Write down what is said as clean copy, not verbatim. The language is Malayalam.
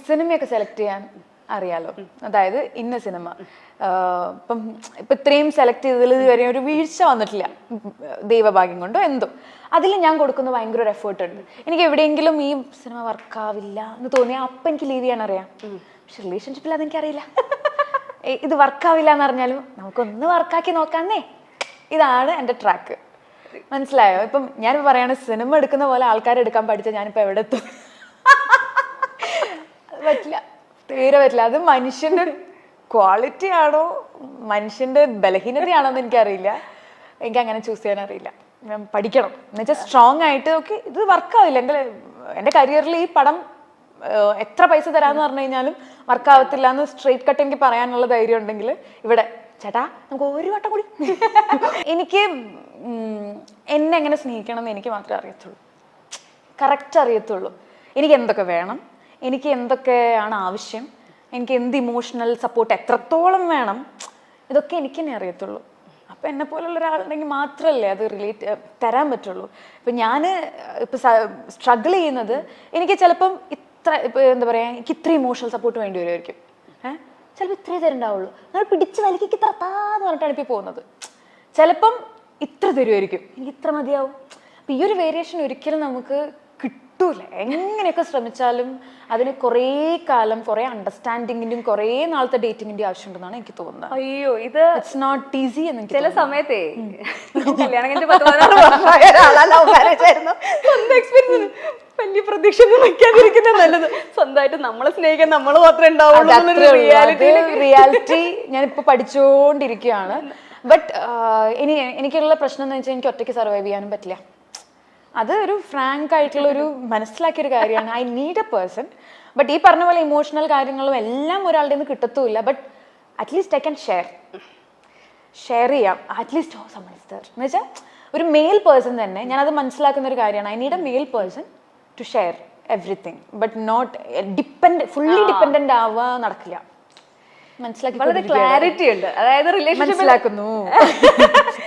സിനിമയൊക്കെ സെലക്ട് ചെയ്യാൻ അറിയാലോ, അതായത് ഇന്ന സിനിമ ഇപ്പം ഇത്രയും സെലക്ട് ചെയ്തതിൽ ഇതുവരെ ഒരു വീഴ്ച വന്നിട്ടില്ല, ദൈവഭാഗ്യം കൊണ്ടോ എന്തോ. അതിൽ ഞാൻ കൊടുക്കുന്ന ഭയങ്കര ഒരു എഫേർട്ട് ഉണ്ട്. എനിക്ക് എവിടെയെങ്കിലും ഈ സിനിമ വർക്കാവില്ല എന്ന് തോന്നിയാൽ അപ്പം എനിക്ക് ലീവ് ചെയ്യാൻ അറിയാം. പക്ഷെ റിലേഷൻഷിപ്പിൽ അതെനിക്കറിയില്ല. ഇത് വർക്കാവില്ല എന്ന് പറഞ്ഞാലും നമുക്കൊന്ന് വർക്കാക്കി നോക്കാന്നേ, ഇതാണ് എൻ്റെ ട്രാക്ക്. മനസ്സിലായോ? ഇപ്പം ഞാനിപ്പോൾ പറയാണ്, സിനിമ എടുക്കുന്ന പോലെ ആൾക്കാരെ എടുക്കാൻ പഠിച്ചാൽ ഞാനിപ്പോൾ എവിടെ എത്തും? പറ്റില്ല, തീരെ പറ്റില്ല. അത് മനുഷ്യന്റെ ക്വാളിറ്റി ആണോ മനുഷ്യന്റെ ബലഹീനതയാണോ എന്ന് എനിക്കറിയില്ല. എനിക്ക് അങ്ങനെ ചൂസ് ചെയ്യാൻ അറിയില്ല. ഞാൻ പഠിക്കണം എന്ന് വെച്ചാൽ സ്ട്രോങ് ആയിട്ട് ഓക്കെ ഇത് വർക്കാവില്ല എങ്കിൽ എൻ്റെ കരിയറിൽ ഈ പടം എത്ര പൈസ തരാമെന്ന് പറഞ്ഞു കഴിഞ്ഞാലും വർക്കാവത്തില്ല എന്ന് സ്ട്രെയിറ്റ് കട്ട് എനിക്ക് പറയാനുള്ള ധൈര്യം ഉണ്ടെങ്കിൽ ഇവിടെ ചേട്ടാ നമുക്ക് ഒരു വട്ടം കൂടി. എനിക്ക് എന്നെ എങ്ങനെ സ്നേഹിക്കണം എന്ന് എനിക്ക് മാത്രമേ അറിയത്തുള്ളൂ, കറക്റ്റ് അറിയത്തുള്ളൂ. എനിക്ക് എന്തൊക്കെ വേണം, എനിക്ക് എന്തൊക്കെയാണ് ആവശ്യം, എനിക്ക് എന്ത് ഇമോഷണൽ സപ്പോർട്ട് എത്രത്തോളം വേണം, ഇതൊക്കെ എനിക്ക് തന്നെ അറിയത്തുള്ളൂ. അപ്പം എന്നെ പോലുള്ള ഒരാളുണ്ടെങ്കിൽ മാത്രമല്ലേ അത് തരാൻ പറ്റുള്ളൂ. ഇപ്പം ഞാൻ ഇപ്പം സ്ട്രഗിൾ ചെയ്യുന്നത് എനിക്ക് ചിലപ്പം ഇപ്പം എന്താ പറയുക, എനിക്ക് ഇത്ര ഇമോഷണൽ സപ്പോർട്ട് വേണ്ടി വരുമായിരിക്കും. ചിലപ്പോൾ ഇത്രേ തരണ്ടാവുള്ളൂ, നമ്മൾ പിടിച്ച് വലിക്ക് തറത്താന്ന് പറഞ്ഞിട്ടാണ് ഇപ്പോൾ പോകുന്നത്. ചിലപ്പം ഇത്ര തരുമായിരിക്കും, എനിക്ക് ഇത്ര മതിയാവും. അപ്പം ഈ ഒരു വേരിയേഷൻ ഒരിക്കലും നമുക്ക് കിട്ടൂല. എങ്ങനെയൊക്കെ ശ്രമിച്ചാലും അതിന് കുറേ കാലം, കുറേ അണ്ടർസ്റ്റാൻഡിങ്ങിന്റെയും കുറേ നാളത്തെ ഡേറ്റിങ്ങിന്റെ ആവശ്യമുണ്ടെന്നാണ് എനിക്ക് തോന്നുന്നത്. അയ്യോ, ഇത് ഇറ്റ്സ് നോട്ട് ഈസി എന്ന് ചില സമയത്തേ കല്യാണം വലിയ പ്രതീക്ഷ വെക്കാതിരിക്കുന്ന നല്ലത്. സ്വന്തമായിട്ട് നമ്മളെ സ്നേഹിക്കാൻ നമ്മൾ മാത്രമേ ഉണ്ടാവുള്ളൂ. റിയാലിറ്റി ഞാനിപ്പോ പഠിച്ചുകൊണ്ടിരിക്കുകയാണ്. ബട്ട് എനിക്കുള്ള പ്രശ്നം എന്ന് വെച്ചാൽ എനിക്ക് ഒറ്റയ്ക്ക് സർവൈവ് ചെയ്യാനും പറ്റില്ല. അത് ഒരു ഫ്രാങ്ക് ആയിട്ടുള്ള ഒരു മനസ്സിലാക്കിയൊരു കാര്യമാണ്. I need a person. But ഈ പറഞ്ഞ പോലെ ഇമോഷണൽ കാര്യങ്ങളും എല്ലാം ഒരാളുടെ നിന്ന് കിട്ടത്തുമില്ല. But at least I can share ചെയ്യാം. അറ്റ്ലീസ്റ്റ് സമ്മൺ ഇസ് ദെയർ എന്ന് വെച്ചാൽ ഒരു മെയിൽ പേഴ്സൺ തന്നെ ഞാനത് മനസ്സിലാക്കുന്ന ഒരു കാര്യമാണ്. I need a male person to share everything. But not fully dependent ആവുക നടക്കില്ല. മനസ്സിലാക്കി, വളരെ ക്ലാരിറ്റി ഉണ്ട്. അതായത് റിലേഷൻഷിപ്പ് മനസ്സിലാക്കുന്നു.